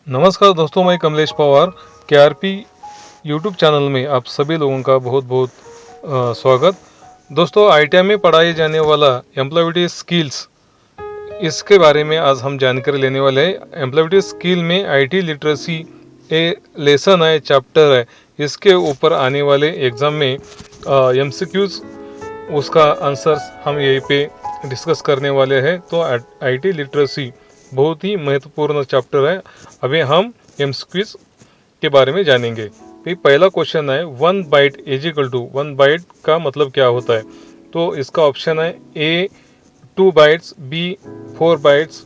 नमस्कार दोस्तों, मैं Kamlesh Pawar KRP YouTube channel में आप सभी लोगों का बहुत बहुत स्वागत। दोस्तों, ITI में पढ़ाए जाने वाला एम्प्लॉयबिलिटी स्किल्स, इसके बारे में आज हम जानकारी लेने वाले हैं। एम्प्लॉयबिलिटी स्किल में IT लिटरेसी ए लेसन है, चैप्टर है। इसके ऊपर आने वाले एग्ज़ाम में MCQs, उसका आंसर्स हम यहीं पे डिस्कस करने वाले हैं। तो IT लिटरेसी बहुत ही महत्वपूर्ण चैप्टर है। अभी हम MCQs के बारे में जानेंगे। तो पहला क्वेश्चन है, 1 byte is equal to 1 byte का मतलब क्या होता है? तो इसका ऑप्शन है A 2 bytes, B 4 bytes,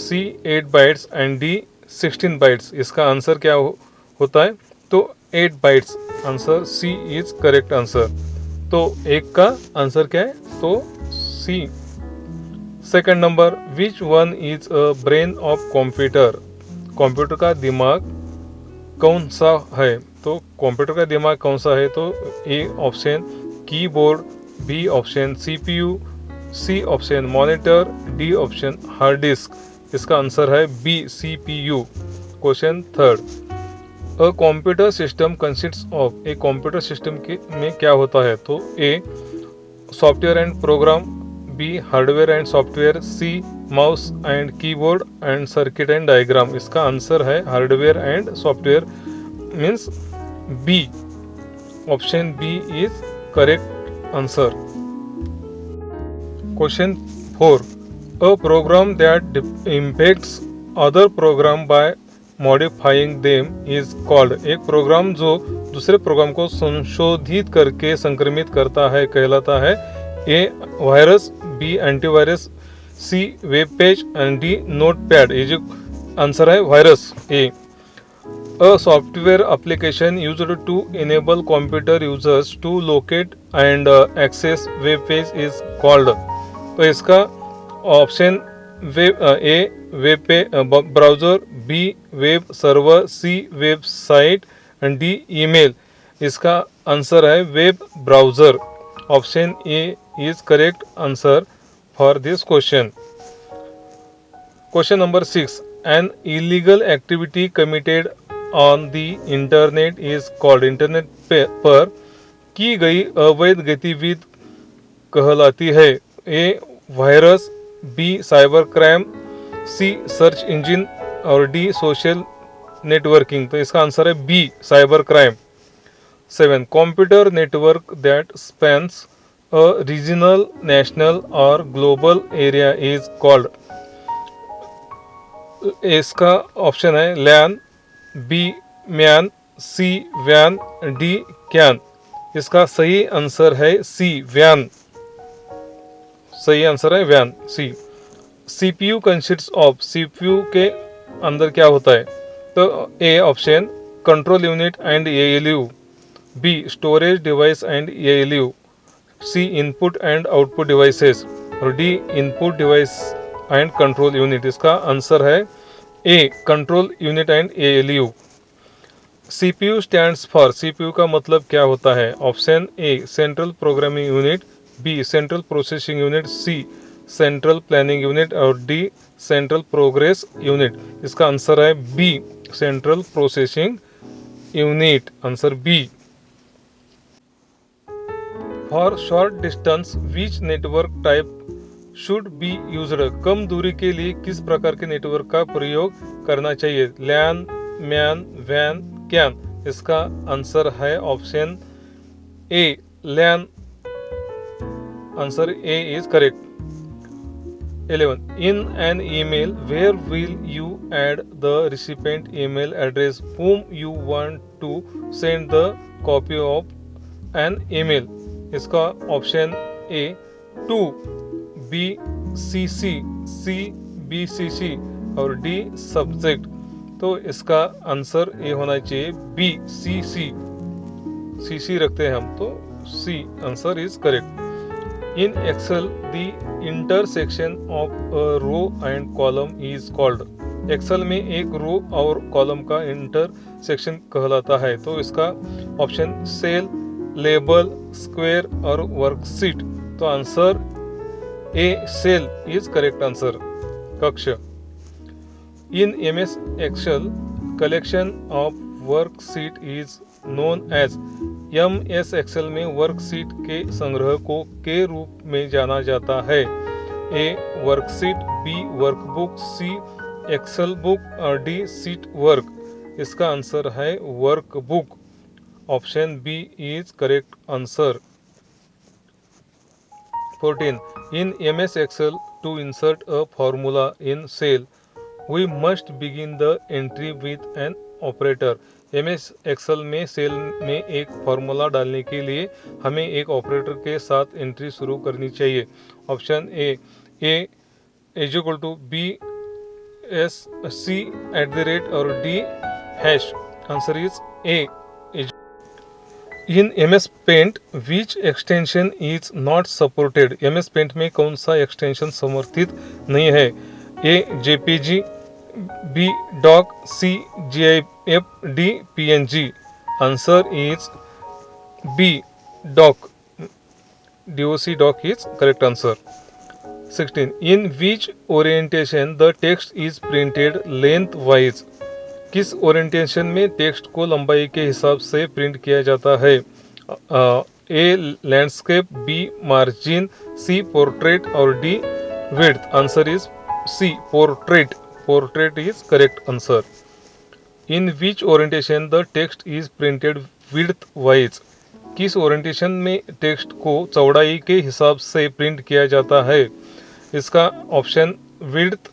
C 8 bytes and D 16 bytes. इसका आंसर क्या होता है? तो 8 bytes, answer C is correct answer. तो एक का आंसर क्या है? तो C। Second number, which one is a brain of computer? Computer का दिमाग कौन सा है? तो कंप्यूटर का दिमाग कौन सा है? तो A option keyboard, B option CPU, C option monitor, D option hard disk. इसका आंसर है B CPU। Question third, a computer system consists of, एक कंप्यूटर सिस्टम के में क्या होता है? तो A software and program, B hardware and software, C mouse and keyboard and circuit and diagram. इसका आंसर है hardware and software, means B. Option B is correct answer. Question four, a programme that impacts other program by modifying them is called, एक program जो दूसरे programme को संशोधित करके संक्रमित करता है कहलाता है A virus, B antivirus, C web page and D notepad. ये जो आंसर है virus A. A software application used to enable computer users to locate and access web page is called. तो इसका ऑप्शन ए वेब पे browser, B web server, C website and D email. इसका answer है web browser. Option A is correct answer for this question. Question number 6, an illegal activity committed on the internet is called, internet पर की गई अवैध गतिविधि कहलाती है A virus, B cyber crime, C search engine और D social networking. तो इसका आंसर है B cyber crime. 7, computer network that spans a regional, national or global area is called, इसका ऑप्शन है लैन, बी मैन, सी वैन, D CAN. इसका सही answer है सी वैन। सही आंसर है वैन, C. CPU consists of, CPU के अंदर क्या होता है? तो A option control unit and ALU, B storage device and ALU, C input and output devices और D input device and control unit. इसका आंसर है A control unit and ALU। CPU stands for, CPU का मतलब क्या होता है? Option A central programming unit, B central processing unit, C central planning unit और D central progress unit. इसका answer है B central processing unit, answer B. For short distance which network type should be used, कम दूरी के लिए किस प्रकार के नेटवर्क का प्रयोग करना चाहिए? लैन, मैन, वैन, कैन। इसका आंसर है option A LAN, answer A is correct. 11, in an email where will you add the recipient email address whom you want to send the copy of an email। इसका option A to, B CC, C BCC और D subject. तो इसका answer A होना चाहिए B CC रखते हैं हम, तो C answer is correct. In Excel the intersection of a row and column is called, Excel में एक रो और कॉलम का इंटरसेक्शन कहलाता है। तो इसका ऑप्शन सेल, लेबल, स्क्वायर और वर्कशीट। तो answer A cell is correct answer, कक्ष। In MS Excel, collection of worksheet is known as। MS Excel में वर्कशीट के संग्रह को के रूप में जाना जाता है। A worksheet, B workbook, C Excel book और डी सीट वर्क। इसका आंसर है workbook. Option B is correct answer. 14. In MS Excel, to insert a formula in cell, we must begin the entry with an operator। MS Excel में cell में एक formula डालने के लिए हमें एक ऑपरेटर के साथ एंट्री शुरू करनी चाहिए। Option A is equal to B S C @ और D hash. Answer is A. In MS Paint which extension is not supported. MS Paint में कौन सा एक्सटेंशन समर्थित नहीं है? A JPG, B doc, C GIF, D PNG। Answer is B doc. DOC doc is correct answer. 16. In which orientation the text is printed lengthwise. किस orientation में text को लंबाई के हिसाब से प्रिंट किया जाता है? A landscape, B margin, C portrait और D width. Answer is C portrait. Portrait is correct answer. In which orientation the text is printed widthwise. किस ओरिएंटेशन में टेक्स्ट को चौड़ाई के हिसाब से प्रिंट किया जाता है? इसका option width,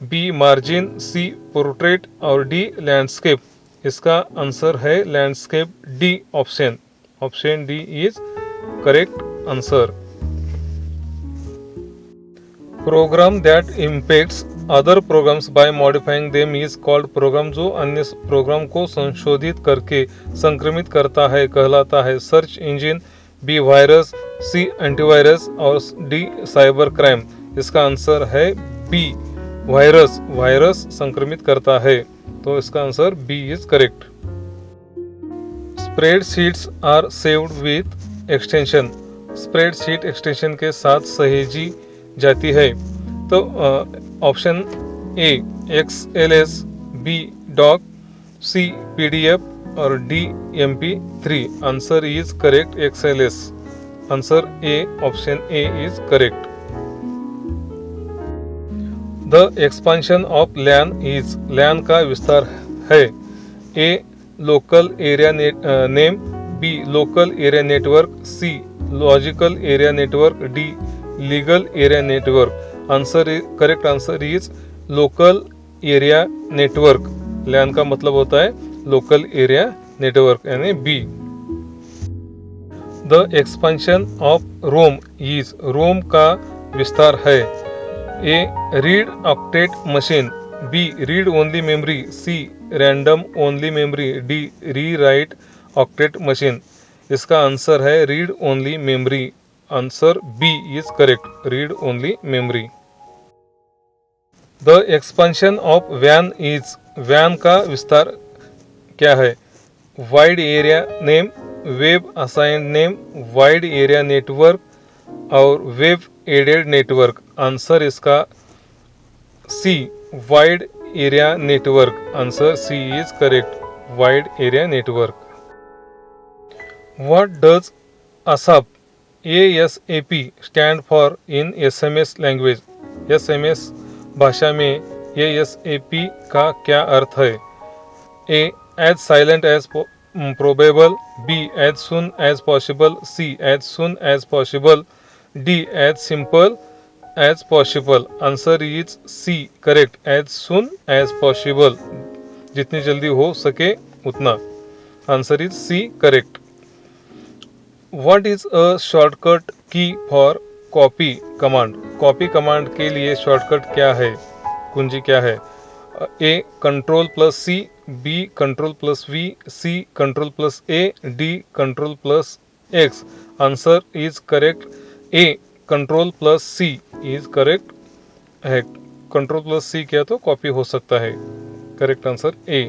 B margin, C portrait और डी लैंडस्केप। इसका आंसर है landscape, D option. Option D is correct answer. Program that impacts other programs by modifying them is called. Program जो अन्य प्रोग्राम को संशोधित करके संक्रमित करता है कहलाता है search engine, B virus, C antivirus और डी साइबर क्राइम। इसका आंसर है बी वायरस। वायरस संक्रमित करता है, तो इसका answer B is correct. Spreadsheets are saved with extension. Spreadsheet extension के साथ सहेजी जाती है, तो option A XLS, B doc, C PDF और D MP3। Answer is correct XLS। Answer A option A is correct. The expansion of LAN is. LAN का विस्तार है। A local area name, B local area network, C logical area network, D legal area network. Answer correct answer is local area network. LAN का मतलब होता है local area network यानी B. The expansion of ROM is. ROM का विस्तार है। A read octet machine, B read only memory, C random only memory, D rewrite octet machine. इसका answer है read only memory. Answer B is correct, read only memory. The expansion of वैन is. वैन का विस्तार क्या है? Wide area name, web assigned name, wide area network और web added network. Answer इसका C wide area network. Answer C is correct, wide area network. What does ASAP ASAP stand for in SMS language. SMS भाषा में ASAP का क्या अर्थ है? A as silent as probable, B as soon as possible, C as soon as possible, D as simple as possible. Answer is C correct, as soon as possible. जितनी जल्दी हो सके उतना। Answer is C correct. What is a shortcut key for copy command. Copy command के लिए shortcut क्या है, कुंजी क्या है? A Ctrl+C, B Ctrl+V, C Ctrl+A, D Ctrl+X। Answer is correct A Ctrl+C is correct है। Ctrl+C किया तो कॉपी हो सकता है। Correct answer A.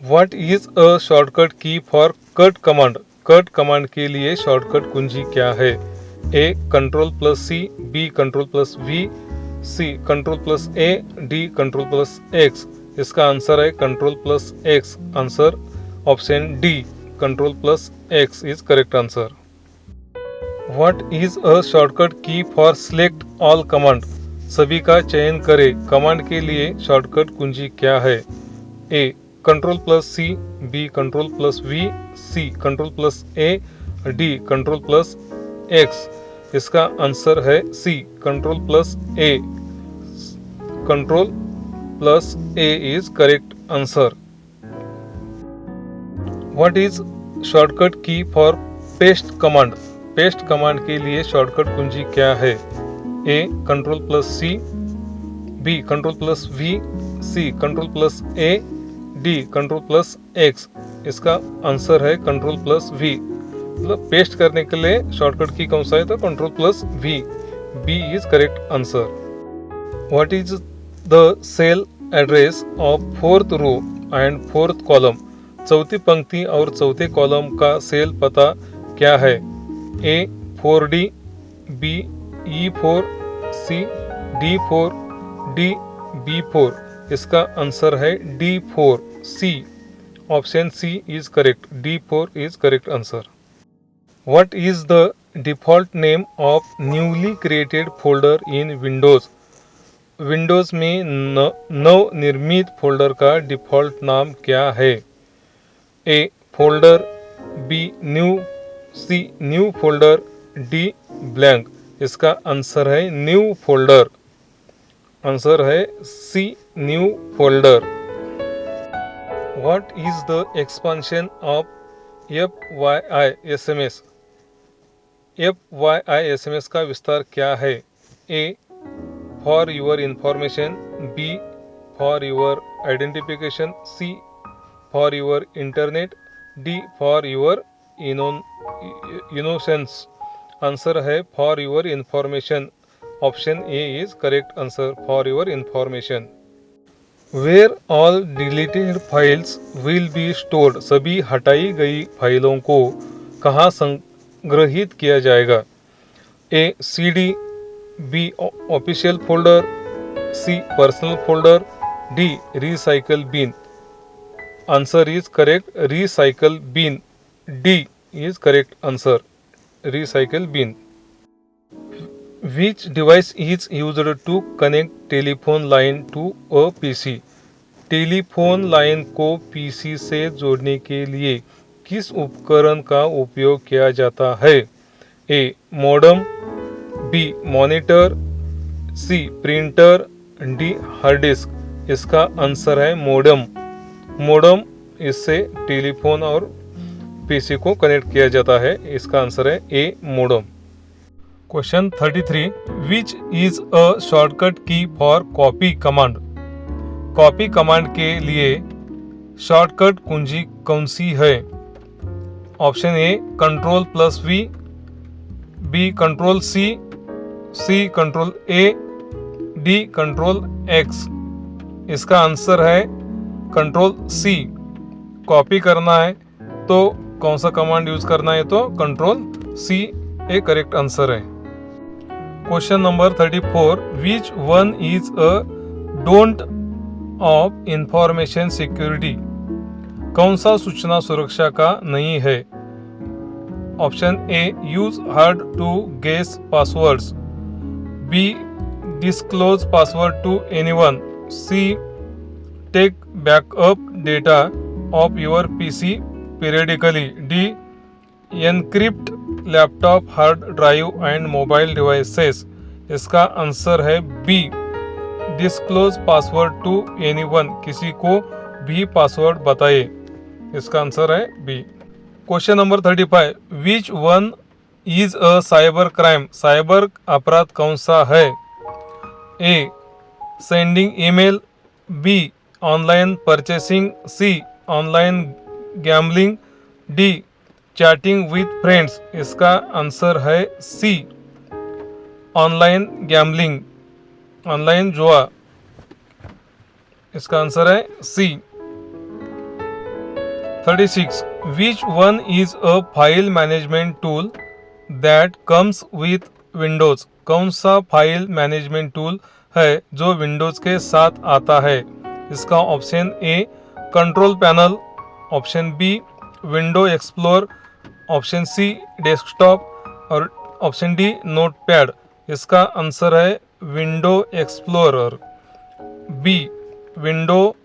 What is a shortcut key for cut command. Cut command के लिए शॉर्टकट कुंजी क्या है? A Ctrl+C, B Ctrl+V, C control plus A, D control plus X. इसका आंसर है control plus X. Answer option D control plus X is correct answer. What is a shortcut key for select all command? सभी का चयन करें command के लिए shortcut कुंजी क्या है? A control plus C, B control plus V, C control plus A, D control plus X. इसका आंसर है C control plus A. Control plus A is correct answer. What is shortcut key for paste command? Paste command के लिए shortcut कुंजी क्या है? A control plus C, B control plus V, C control plus A, D control plus X. इसका answer है control plus we. मतलब paste करने के लिए शॉर्टकट की कौन सा है? तो control plus V. B is correct answer. What is the cell address of fourth row and fourth column? चौथी पंक्ति और चौथे कॉलम का सेल पता क्या है? A 4D, B E4, C D4, D B4। इसका आंसर है D4, C. Option C is correct. D4 is correct answer. What is the default name of newly created folder in Windows? Windows में नव निर्मित folder का default नाम क्या है? A folder, B new, C new folder, D blank. इसका answer है new folder. Answer है C new folder. What is the expansion of FYI SMS? FYI SMS का विस्तार क्या है? A for your information, B for your identification, C for your internet, D for your innocence. Answer है for your information. Option A is correct answer, for your information. Where all deleted files will be stored? सभी हटाई गई फाइलों को कहाँ संग्रहित किया जाएगा? A CD, B official folder, C personal folder, D recycle bin. Answer is correct, recycle bin. D is correct answer, recycle bin. Which device is used to connect telephone line to a PC? Telephone line को PC से जोड़ने के लिए किस उपकरण का उपयोग किया जाता है? A modem, B monitor, C printer, D hard disk. इसका आंसर है मॉडेम। मॉडेम इससे टेलीफोन और PC को कनेक्ट किया जाता है। इसका आंसर है A modem. Question 33, which is a shortcut key for copy command? Copy command के लिए शॉर्टकट कुंजी कौन सी है? Option A control plus V, B control C, C control A, D control X. इसका आंसर है कंट्रोल सी। Copy करना है तो कौन सा कमांड यूज करना है? तो कंट्रोल सी एक करेक्ट आंसर है। Question number 34, which one is a don't of information security? कौन सा सूचना सुरक्षा का नहीं है? Option A use hard to guess passwords, B disclose password to anyone, C take backup data of your PC periodically, D encrypt laptop, hard drive and mobile devices. इसका answer है B disclose password to anyone, किसी को भी password बताए। इसका answer है B. Question number 35, which one is a cyber crime? Cyber अपराध कौन सा है? A sending email, B online purchasing, C online gambling, D chatting with friends. इसका आंसर है सी ऑनलाइन गैम्बलिंग, ऑनलाइन जुआ। इसका आंसर है C. 36, which one is a file management tool that comes with Windows? कौन सा file management tool है जो Windows के साथ आता है? इसका option A control panel, option B window explore, option C desktop और ऑप्शन डी नोटपैड। इसका आंसर है window explorer, B window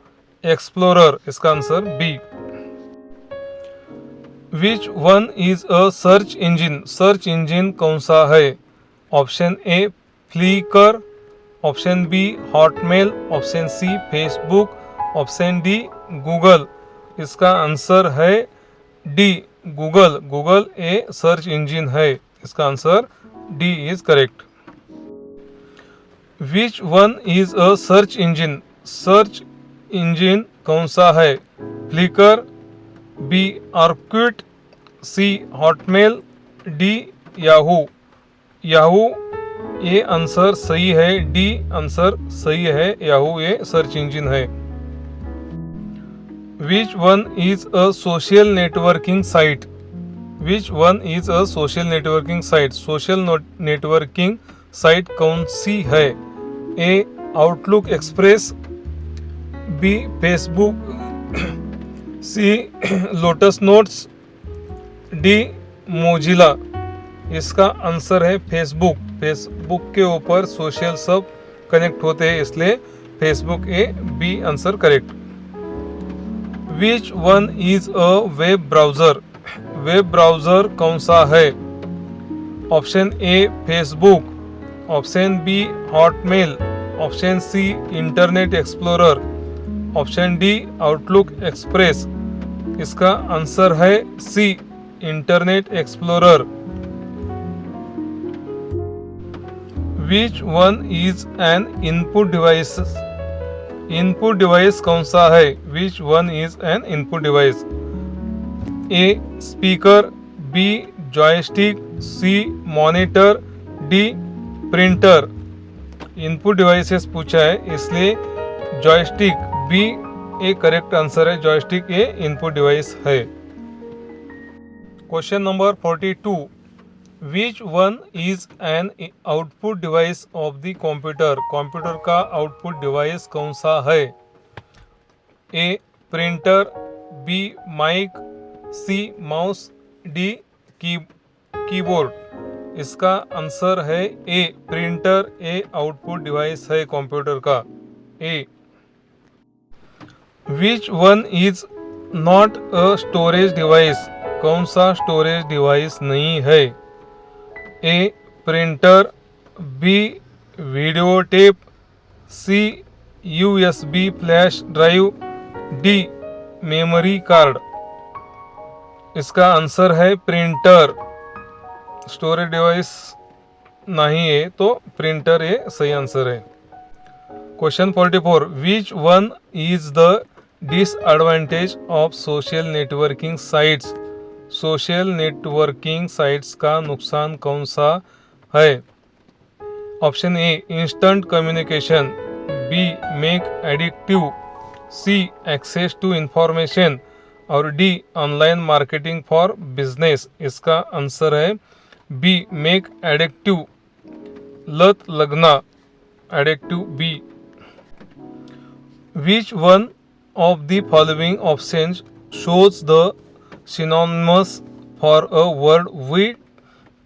explorer. इसका answer B. Which one is a search engine? Search engine कौन सा है? Option A Flickr, option B Hotmail, option C Facebook, option D Google. इसका answer है D Google. Google a search engine है। इसका answer D is correct. Which one is a search engine? Search engine कौन सा है? Flicker, B Orkut, सी Hotmail, D Yahoo. Yahoo ये answer सही है, डी आंसर सही है। याहू ये सर्च इंजिन है। Which one is a social networking site? Which one is a social networking site? Social networking site कौन सी है? A Outlook Express, B Facebook, C Lotus Notes, D Mozilla. इसका answer है Facebook. Facebook के ऊपर social सब connect होते हैं, इसलिए Facebook A B answer correct. Which one is a web browser? Web browser कौन सा है? Option A Facebook, option B Hotmail, option C Internet Explorer, option D Outlook Express. इसका आंसर है C Internet Explorer. Which one is an input device? Input device कौन सा है? Which one is an input device? A speaker, B joystick, C monitor, D printer. Input devices पूछा है, इसलिए joystick B a correct answer है। Joystick a input device है। Question number 42। Which one is an output device of the computer? Computer का output device कौन सा है? A printer, B mic, C mouse, D keyboard. इसका answer है A printer a output device है computer का, A. Which one is not a storage device? कौन सा स्टोरेज डिवाइस नहीं है? A printer, B video tape, C USB flash drive, D memory card. इसका answer है प्रिंटर। स्टोरेज डिवाइस नहीं है तो प्रिंटर ये सही आंसर है। Question 44। Which one is the disadvantage of social networking sites? Social networking sites का नुकसान कौन सा है? Option A instant communication, B make addictive, C access to information और D online marketing for business. इसका आंसर है B make addictive, लत लगना, addictive B. Which one of the following options shows the synonyms for a word we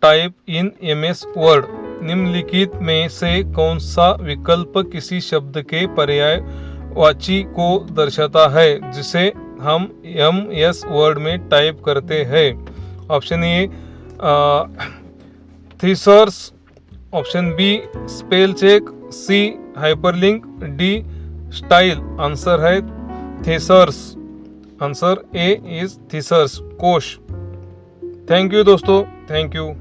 type in MS Word? निम्नलिखित में से कौन सा विकल्प किसी शब्द के पर्यायवाची को दर्शाता है जिसे हम MS वर्ड में टाइप करते हैं? Option A thesaurus, option B spell check, C hyperlink, D style. Answer है thesaurus. Answer A is thesaurus, कोश। थैंक यू दोस्तों, थैंक यू।